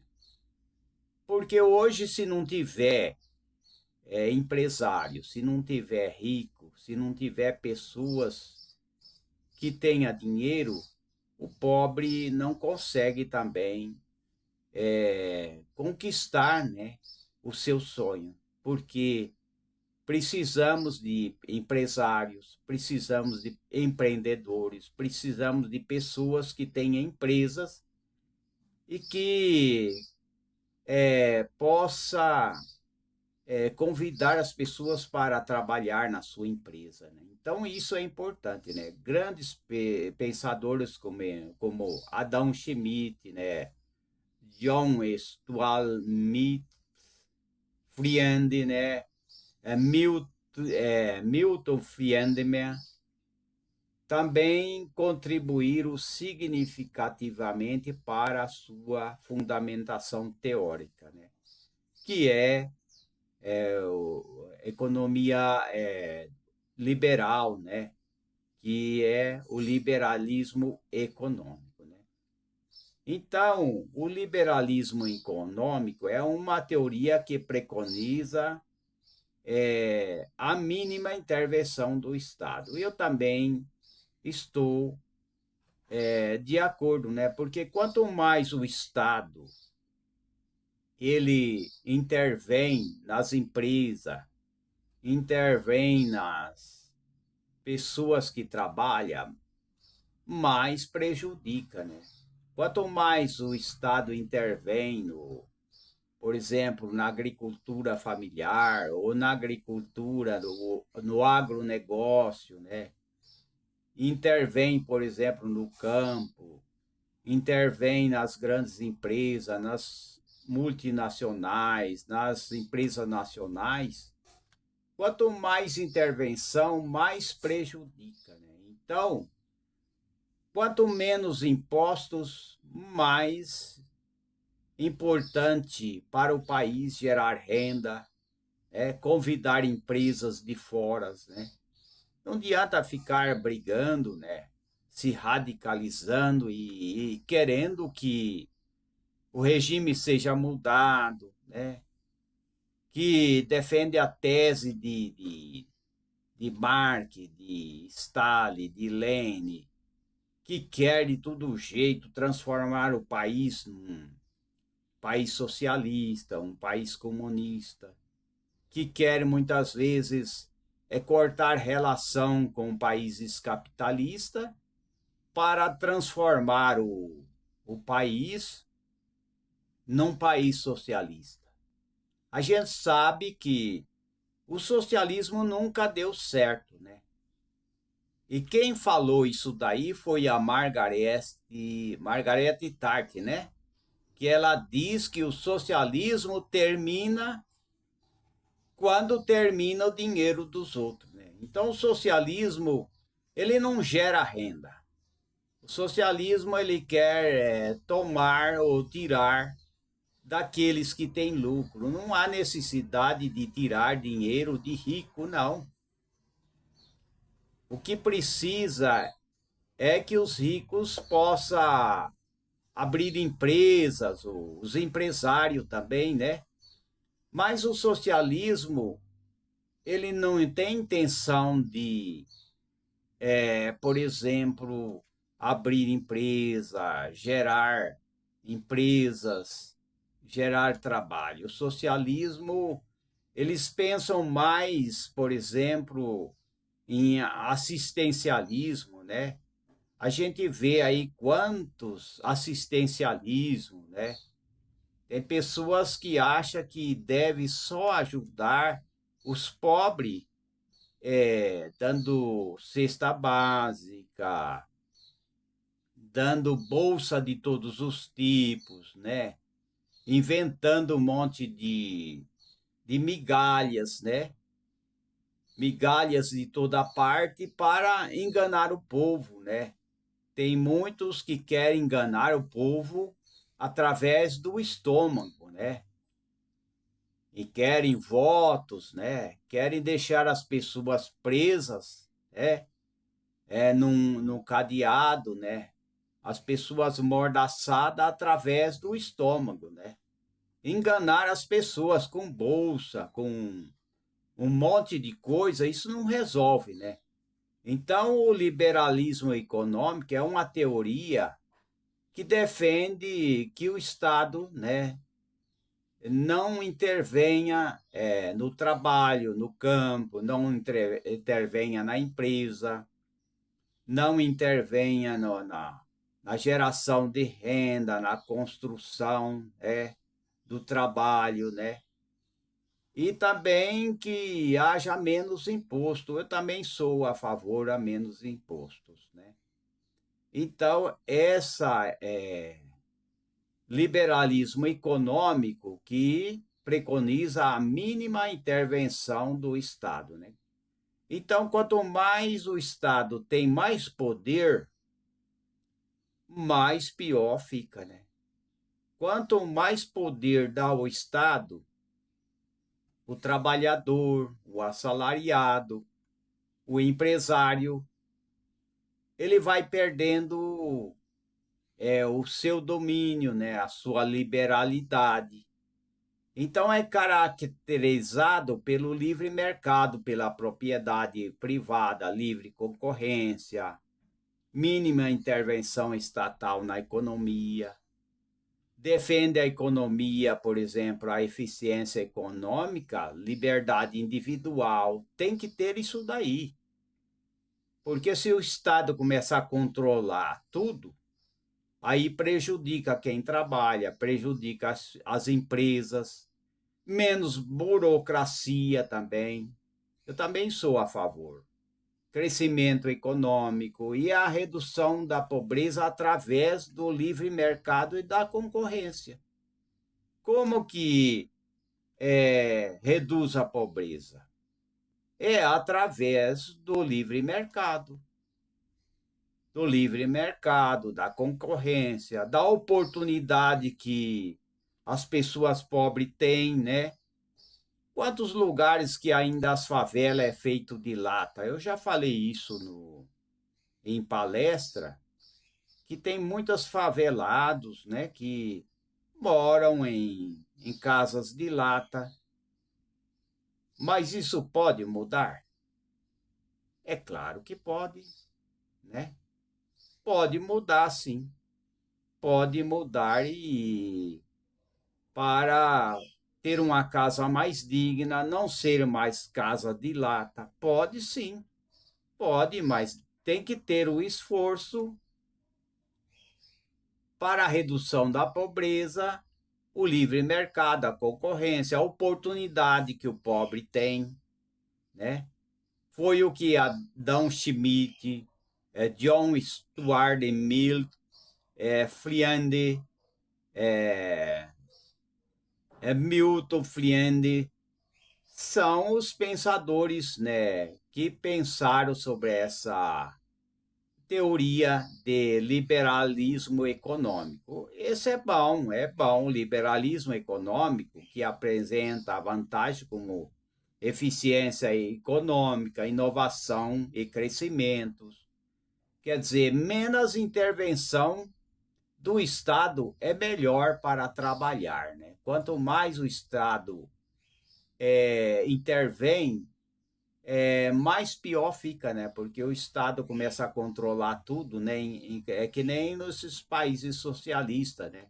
S1: Porque hoje, se não tiver empresário, se não tiver rico, se não tiver pessoas que tenham dinheiro, o pobre não consegue também conquistar, né, o seu sonho, porque precisamos de empresários, precisamos de empreendedores, precisamos de pessoas que tenham empresas e que possa convidar as pessoas para trabalhar na sua empresa, né? Então, isso é importante, né? Grandes pensadores como Adam Smith, né? John Stuart Mill, Friend, né? Milton Friedman, também contribuíram significativamente para a sua fundamentação teórica, né? Que economia liberal, né? Que é o liberalismo econômico, né? Então, o liberalismo econômico é uma teoria que preconiza a mínima intervenção do Estado. Eu também estou de acordo, né? Porque quanto mais o Estado ele intervém nas empresas, intervém nas pessoas que trabalham, mais prejudica, né? Quanto mais o Estado intervém por exemplo, na agricultura familiar ou na agricultura, no agronegócio, né? Intervém, por exemplo, no campo, intervém nas grandes empresas, nas multinacionais, nas empresas nacionais. Quanto mais intervenção, mais prejudica, né? Então, quanto menos impostos, mais importante para o país gerar renda, convidar empresas de fora, né? Não adianta ficar brigando, né? Se radicalizando e querendo que o regime seja mudado, né? Que defende a tese de Marx, de Stalin, de Lenin, que quer de todo jeito transformar o país num país socialista, um país comunista, que quer muitas vezes cortar relação com países capitalistas para transformar o país num país socialista. A gente sabe que o socialismo nunca deu certo, né? E quem falou isso daí foi a Margaret Thatcher, né? Que ela diz que o socialismo termina quando termina o dinheiro dos outros, né? Então o socialismo ele não gera renda. O socialismo ele quer tomar ou tirar daqueles que têm lucro. Não há necessidade de tirar dinheiro de rico, não. O que precisa é que os ricos possam abrir empresas, os empresários também, né? Mas o socialismo, ele não tem intenção de, por exemplo, abrir empresa, gerar empresas, gerar trabalho. O socialismo, eles pensam mais, por exemplo, em assistencialismo, né? A gente vê aí quantos assistencialismo, né? Tem pessoas que acham que deve só ajudar os pobres, dando cesta básica, dando bolsa de todos os tipos, né? Inventando um monte de migalhas, né? Migalhas de toda parte para enganar o povo, né? Tem muitos que querem enganar o povo através do estômago, né? E querem votos, né? Querem deixar as pessoas presas, né? Num cadeado, né? As pessoas mordaçadas através do estômago, né? Enganar as pessoas com bolsa, com um monte de coisa, isso não resolve, né? Então, o liberalismo econômico é uma teoria que defende que o Estado, né, não intervenha no trabalho, no campo, não intervenha na empresa, não intervenha na geração de renda, na construção do trabalho, né? E também que haja menos imposto. Eu também sou a favor a menos impostos, né? Então, essa liberalismo econômico que preconiza a mínima intervenção do Estado, né? Então, quanto mais o Estado tem mais poder, mais pior fica, né? Quanto mais poder dá o Estado, o trabalhador, o assalariado, o empresário, ele vai perdendo o seu domínio, né? A sua liberalidade. Então, é caracterizado pelo livre mercado, pela propriedade privada, livre concorrência, mínima intervenção estatal na economia, defende a economia, por exemplo, a eficiência econômica, liberdade individual, tem que ter isso daí. Porque se o Estado começar a controlar tudo, aí prejudica quem trabalha, prejudica as empresas, menos burocracia também. Eu também sou a favor. Crescimento econômico e a redução da pobreza através do livre mercado e da concorrência. Como que reduz a pobreza? É através do livre mercado, da concorrência, da oportunidade que as pessoas pobres têm, né? Quantos lugares que ainda as favelas é feito de lata? Eu já falei isso em palestra, que tem muitos favelados, né, que moram em casas de lata. Mas isso pode mudar? É claro que pode, né? Pode mudar, sim. Pode mudar e para ter uma casa mais digna, não ser mais casa de lata. Pode sim, pode, mas tem que ter o esforço para a redução da pobreza, o livre mercado, a concorrência, a oportunidade que o pobre tem, né? Foi o que Adam Smith, John Stuart Mill, Friende, Milton Friende, são os pensadores, né, que pensaram sobre essa teoria de liberalismo econômico. Esse é bom, liberalismo econômico que apresenta a vantagem como eficiência econômica, inovação e crescimento. Quer dizer, menos intervenção do Estado é melhor para trabalhar, né? Quanto mais o Estado intervém, mais pior fica, né? Porque o Estado começa a controlar tudo, né? É que nem nos países socialistas, né?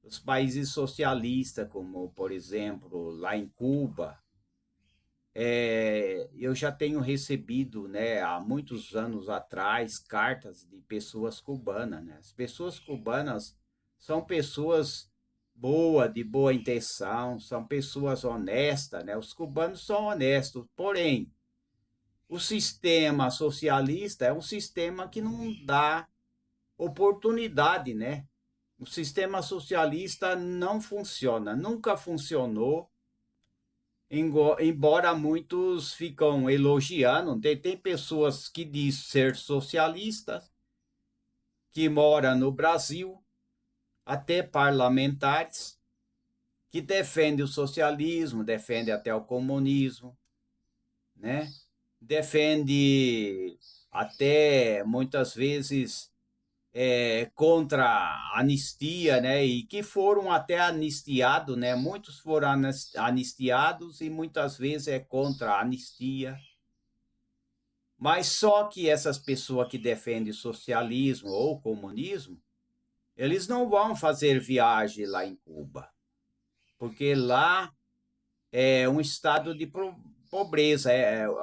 S1: Os países socialistas, como por exemplo lá em Cuba, eu já tenho recebido, né, há muitos anos atrás, cartas de pessoas cubanas, né? As pessoas cubanas são pessoas boas, de boa intenção, são pessoas honestas, né? Os cubanos são honestos, porém, o sistema socialista é um sistema que não dá oportunidade, né? O sistema socialista não funciona, nunca funcionou, embora muitos ficam elogiando. Tem pessoas que dizem ser socialistas, que moram no Brasil, até parlamentares, que defendem o socialismo, defendem até o comunismo, né? Defende até muitas vezes contra a anistia, né? E que foram até anistiados, né? Muitos foram anistiados e muitas vezes é contra a anistia. Mas só que essas pessoas que defendem socialismo ou comunismo, eles não vão fazer viagem lá em Cuba, porque lá é um estado de pobreza.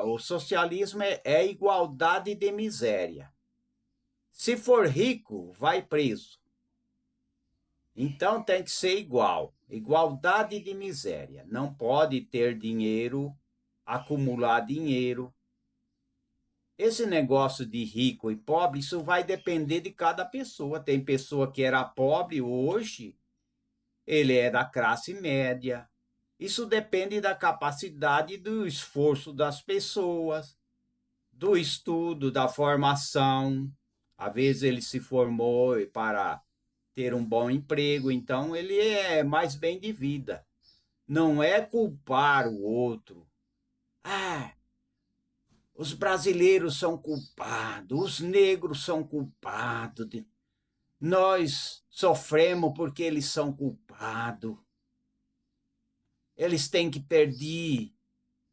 S1: O socialismo é igualdade de miséria. Se for rico, vai preso. Então tem que ser igual. Igualdade de miséria. Não pode ter dinheiro, acumular dinheiro. Esse negócio de rico e pobre, isso vai depender de cada pessoa. Tem pessoa que era pobre hoje, ele é da classe média. Isso depende da capacidade e do esforço das pessoas, do estudo, da formação. Às vezes ele se formou para ter um bom emprego, então ele é mais bem de vida. Não é culpar o outro. Ah, os brasileiros são culpados, os negros são culpados. Nós sofremos porque eles são culpados. Eles têm que pedir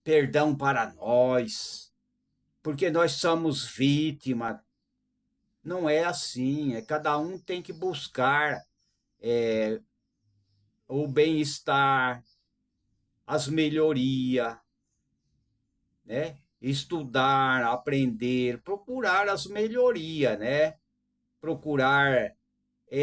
S1: perdão para nós, porque nós somos vítimas. Não é assim, cada um tem que buscar o bem-estar, as melhorias, né? Estudar, aprender, procurar as melhorias, né? Procurar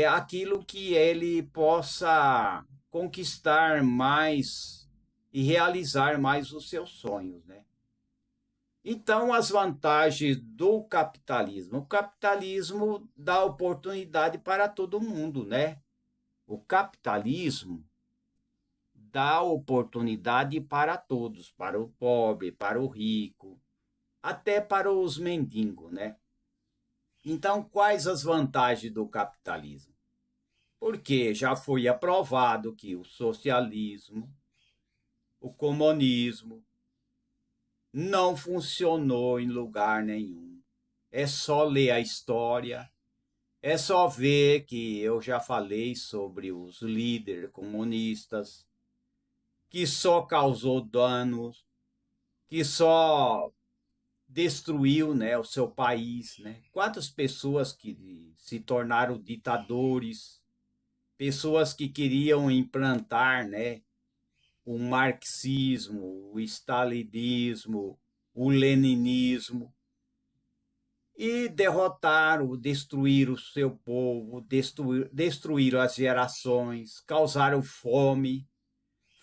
S1: aquilo que ele possa conquistar mais e realizar mais os seus sonhos, né? Então, as vantagens do capitalismo. O capitalismo dá oportunidade para todo mundo, né? O capitalismo dá oportunidade para todos, para o pobre, para o rico, até para os mendigos, né? Então, quais as vantagens do capitalismo? Porque já foi aprovado que o socialismo, o comunismo, não funcionou em lugar nenhum. É só ler a história, é só ver que eu já falei sobre os líderes comunistas, que só causou danos, que só destruiu, né, o seu país, né? Quantas pessoas que se tornaram ditadores, pessoas que queriam implantar, né, o marxismo, o stalinismo, o leninismo, e derrotaram, destruíram o seu povo, destruíram as gerações, causaram fome,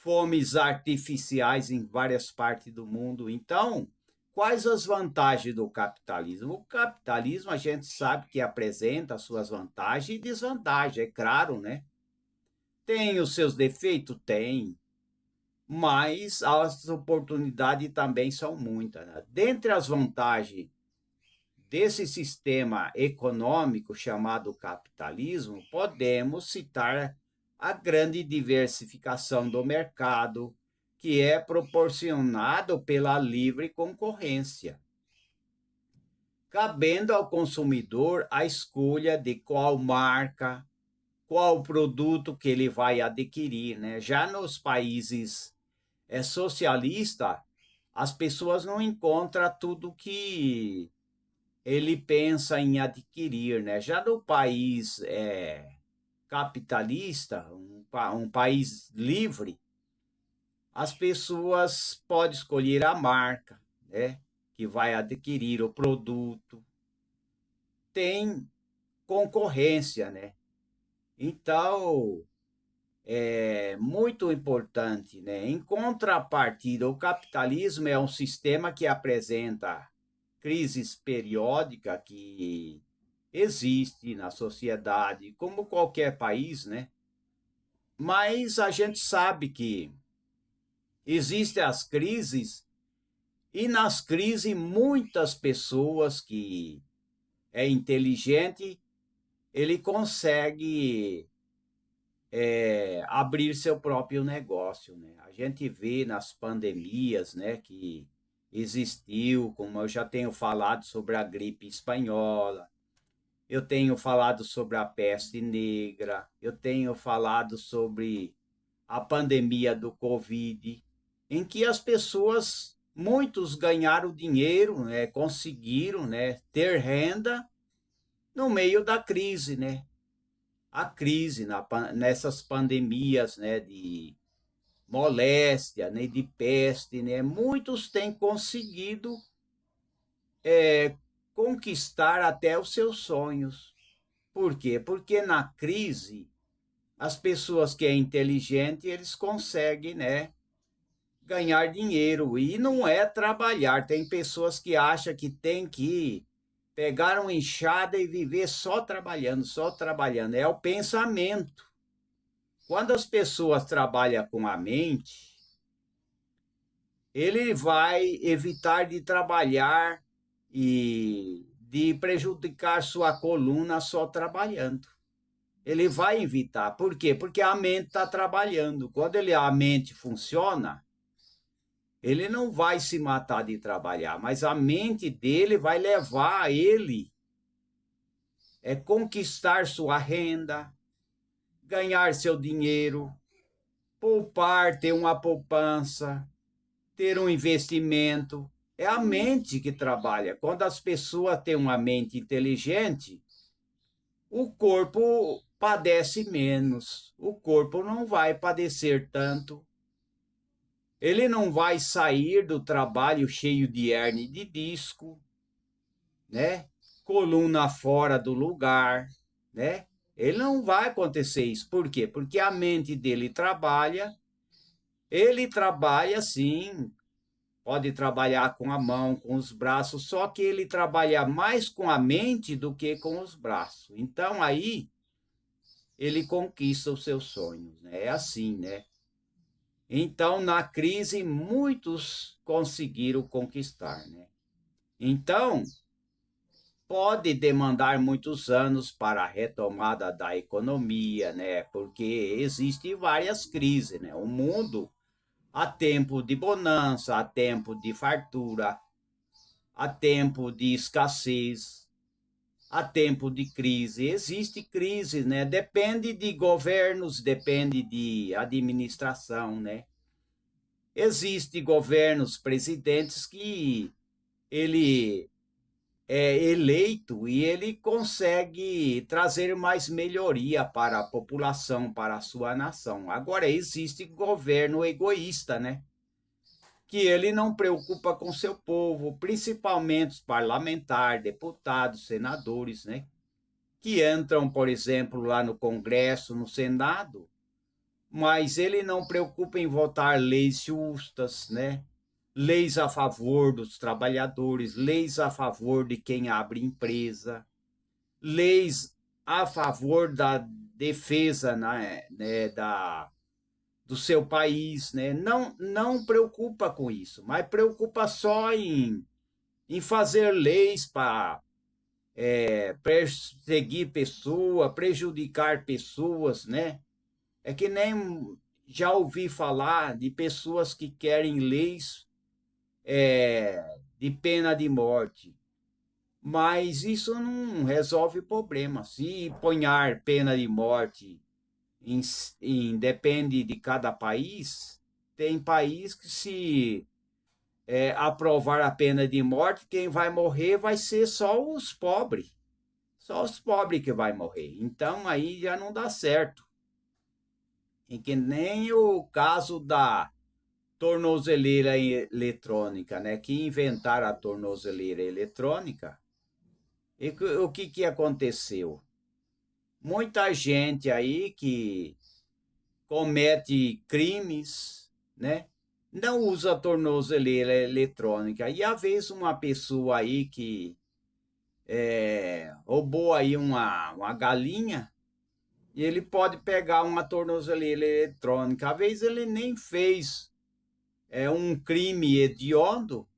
S1: fomes artificiais em várias partes do mundo. Então, quais as vantagens do capitalismo? O capitalismo a gente sabe que apresenta as suas vantagens e desvantagens, é claro, né? Tem os seus defeitos? Tem, mas as oportunidades também são muitas, né? Dentre as vantagens desse sistema econômico chamado capitalismo, podemos citar a grande diversificação do mercado, que é proporcionado pela livre concorrência, cabendo ao consumidor a escolha de qual marca, qual produto que ele vai adquirir, né? Já nos países socialistas, as pessoas não encontram tudo que ele pensa em adquirir, né? Já no país capitalista, um país livre, as pessoas podem escolher a marca, né? Que vai adquirir o produto. Tem concorrência, né? Então, é muito importante, né? Em contrapartida, o capitalismo é um sistema que apresenta crises periódicas que existe na sociedade, como qualquer país, né? Mas a gente sabe que existem as crises e nas crises muitas pessoas que é inteligente, ele consegue abrir seu próprio negócio, né? A gente vê nas pandemias, né, que existiu, como eu já tenho falado sobre a gripe espanhola, eu tenho falado sobre a peste negra, eu tenho falado sobre a pandemia do Covid, em que as pessoas, muitos ganharam dinheiro, né, conseguiram, né, ter renda no meio da crise, né? A crise nessas pandemias, né, de moléstia, né, de peste, né? Muitos têm conseguido conquistar até os seus sonhos. Por quê? Porque na crise as pessoas que é inteligente, eles conseguem, né, ganhar dinheiro e não é trabalhar. Tem pessoas que acham que tem que pegar uma enxada e viver só trabalhando, só trabalhando. É o pensamento. Quando as pessoas trabalham com a mente, ele vai evitar de trabalhar e de prejudicar sua coluna só trabalhando. Ele vai evitar. Por quê? Porque a mente está trabalhando. Quando a mente funciona, ele não vai se matar de trabalhar, mas a mente dele vai levar ele conquistar sua renda, ganhar seu dinheiro, poupar, ter uma poupança, ter um investimento. É a mente que trabalha. Quando as pessoas têm uma mente inteligente, o corpo padece menos, o corpo não vai padecer tanto, ele não vai sair do trabalho cheio de hernia de disco, né? Coluna fora do lugar, né? Ele não vai acontecer isso. Por quê? Porque a mente dele trabalha, ele trabalha sim, pode trabalhar com a mão, com os braços, só que ele trabalha mais com a mente do que com os braços. Então aí ele conquista os seus sonhos, né? É assim, né? Então na crise muitos conseguiram conquistar, né? Então pode demandar muitos anos para a retomada da economia, né? Porque existem várias crises, né? O mundo há tempo de bonança, há tempo de fartura, há tempo de escassez, há tempo de crise. Existe crise, né? Depende de governos, depende de administração, né? Existem governos, presidentes que ele é eleito e ele consegue trazer mais melhoria para a população, para a sua nação. Agora, existe governo egoísta, né? Que ele não preocupa com seu povo, principalmente os parlamentares, deputados, senadores, né? Que entram, por exemplo, lá no Congresso, no Senado, mas ele não preocupa em votar leis justas, né? Leis a favor dos trabalhadores, leis a favor de quem abre empresa, leis a favor da defesa, né, do seu país, né? Não preocupa com isso, mas preocupa só em fazer leis para perseguir pessoas, prejudicar pessoas, né? É que nem já ouvi falar de pessoas que querem leis de pena de morte. Mas isso não resolve o problema. Se ponhar pena de morte depende de cada país, tem país que se aprovar a pena de morte, quem vai morrer vai ser só os pobres. Só os pobres que vai morrer. Então aí já não dá certo. E que nem o caso da tornozeleira eletrônica, né? Que inventaram a tornozeleira eletrônica. E o que, que aconteceu? Muita gente aí que comete crimes, né? Não usa tornozeleira eletrônica. E às vezes uma pessoa aí que roubou aí uma galinha, e ele pode pegar uma tornozeleira eletrônica. Às vezes ele nem fez um crime hediondo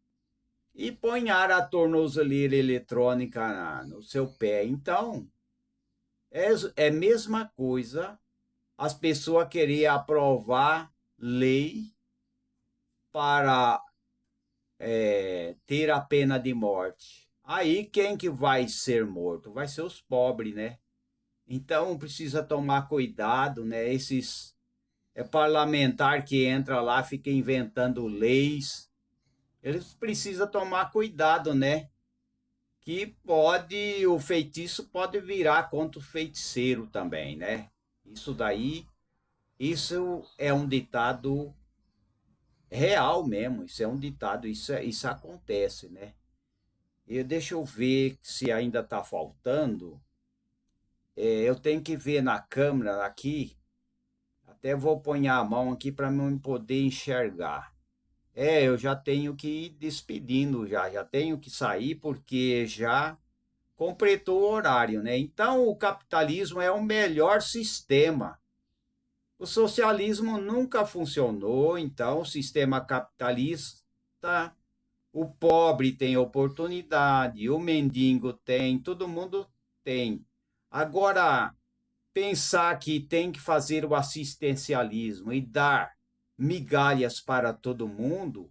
S1: e ponhar a tornozeleira eletrônica no seu pé. Então, é a mesma coisa as pessoas querem aprovar lei para ter a pena de morte. Aí quem que vai ser morto? Vai ser os pobres, né? Então precisa tomar cuidado, né? Esses parlamentar que entra lá, fica inventando leis. Eles precisam tomar cuidado, né? Que pode, o feitiço pode virar contra o feiticeiro também, né? Isso daí, isso é um ditado real mesmo, isso é um ditado, isso acontece, né? Deixa eu ver se ainda está faltando. Eu tenho que ver na câmera aqui, até vou pôr a mão aqui para eu poder enxergar. Eu já tenho que ir despedindo, já tenho que sair porque já completou o horário, né? Então, o capitalismo é o melhor sistema. O socialismo nunca funcionou, então o sistema capitalista, o pobre tem oportunidade, o mendigo tem, todo mundo tem. Agora, pensar que tem que fazer o assistencialismo e dar migalhas para todo mundo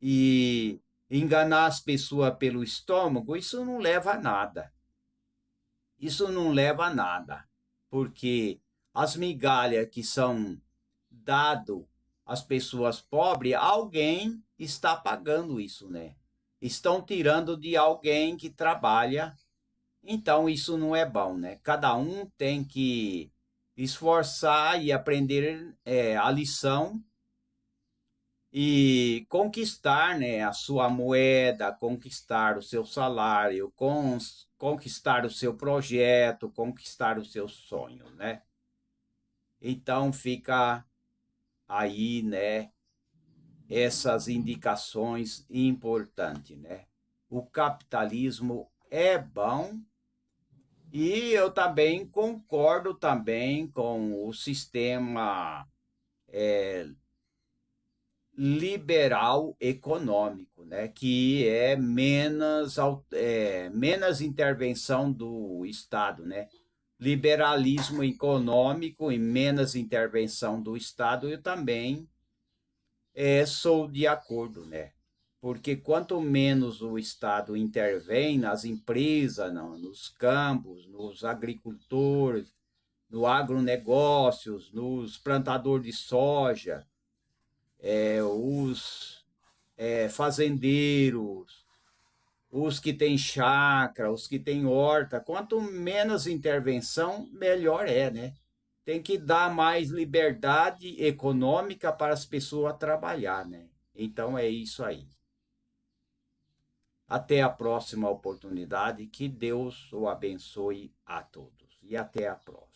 S1: e enganar as pessoas pelo estômago, isso não leva a nada. Isso não leva a nada, porque as migalhas que são dado às pessoas pobres, alguém está pagando isso, né? Estão tirando de alguém que trabalha Então isso não é bom, né? Cada um tem que esforçar e aprender a lição e conquistar, né, a sua moeda, conquistar o seu salário, conquistar o seu projeto, conquistar os seus sonhos, né? Então fica aí, né, essas indicações importantes, né? O capitalismo é bom e eu também concordo também com o sistema liberal econômico, né? Que é menos intervenção do Estado, né? Liberalismo econômico e menos intervenção do Estado, eu também sou de acordo, né? Porque quanto menos o Estado intervém nas empresas, nos campos, nos agricultores, no agronegócios, nos plantadores de soja, os fazendeiros, os que têm chácara, os que têm horta, quanto menos intervenção, melhor é, né? Tem que dar mais liberdade econômica para as pessoas trabalhar, né? Então é isso aí. Até a próxima oportunidade. Que Deus o abençoe a todos. E até a próxima.